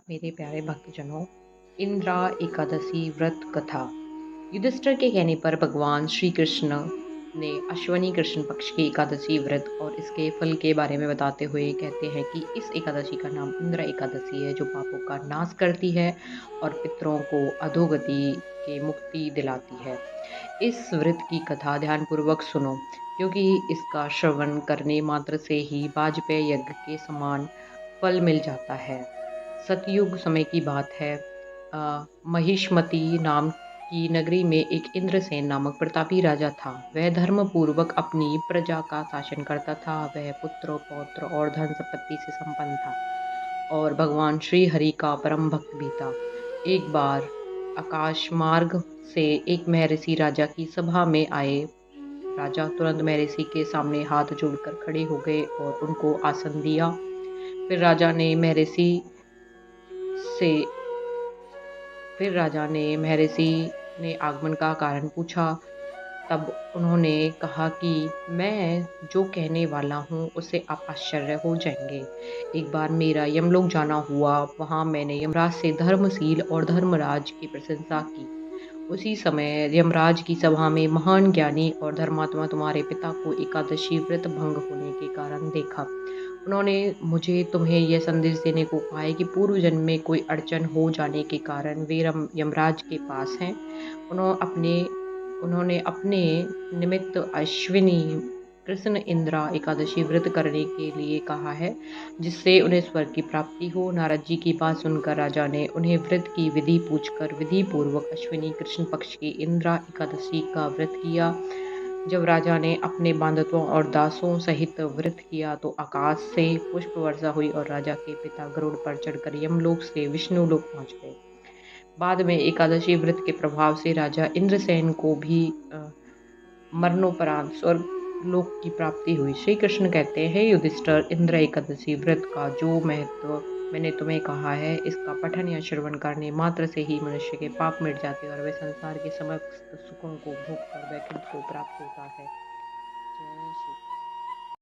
मेरे प्यारे भक्तजनों, इंद्रा एकादशी व्रत कथा। युधिष्ठिर के कहने पर भगवान श्री कृष्ण ने अश्वनी कृष्ण पक्ष की एकादशी व्रत और इसके फल के बारे में बताते हुए कहते हैं कि इस एकादशी का नाम इंद्रा एकादशी है, जो पापों का नाश करती है और पितरों को अधोगति के मुक्ति दिलाती है। इस व्रत की कथा ध्यानपूर्वक सुनो, क्योंकि इसका श्रवण करने मात्र से ही वाजपेय यज्ञ के समान फल मिल जाता है। सतयुग समय की बात है। महिष्मती नाम की नगरी में एक इंद्रसेन नामक प्रतापी राजा था। वह धर्मपूर्वक अपनी प्रजा का शासन करता था। वह पुत्र पौत्र और धन संपत्ति से संपन्न था और भगवान श्री हरि का परम भक्त भी था। एक बार आकाश मार्ग से एक महर्षि राजा की सभा में आए। राजा तुरंत महर्षि के सामने हाथ जोड़कर खड़े हो गए और उनको आसन दिया। फिर राजा ने से महर्षि ने आगमन का कारण पूछा। तब उन्होंने कहा कि मैं जो कहने वाला हूँ उससे आप आश्चर्य हो जाएंगे। एक बार मेरा यमलोक जाना हुआ। वहाँ मैंने यमराज से धर्मशील और धर्मराज की प्रशंसा की। उसी समय यमराज की सभा में महान ज्ञानी और धर्मात्मा तुम्हारे पिता को एकादशी व्रत भंग होने के कारण देखा। उन्होंने मुझे तुम्हें यह संदेश देने को कहा है कि पूर्व जन्म में कोई अड़चन हो जाने के कारण वे यमराज के पास हैं। उन्होंने अपने निमित्त अश्विनी कृष्ण इंद्रा एकादशी व्रत करने के लिए कहा है, जिससे उन्हें स्वर्ग की प्राप्ति हो। नारद जी की बात सुनकर राजा ने उन्हें व्रत की विधि पूछकर विधि पूर्वक अश्विनी कृष्ण पक्ष की इंद्रा एकादशी का व्रत किया। जब राजा ने अपने बांधवों और दासों सहित व्रत किया तो आकाश से पुष्प वर्षा हुई और राजा के पिता गरुड़ पर चढ़कर यमलोक से विष्णुलोक पहुंच गए। बाद में एकादशी व्रत के प्रभाव से राजा इंद्रसेन को भी मरणोपरांत स्वर्ग लोक की प्राप्ति हुई। श्री कृष्ण कहते हैं, युधिष्ठिर, इंद्र एकादशी व्रत का जो महत्व मैंने तुम्हें कहा है, इसका पठन या श्रवण करने मात्र से ही मनुष्य के पाप मिट जाते और वह संसार के समस्त सुखों को भोग कर वैकुंठ को प्राप्त होता है।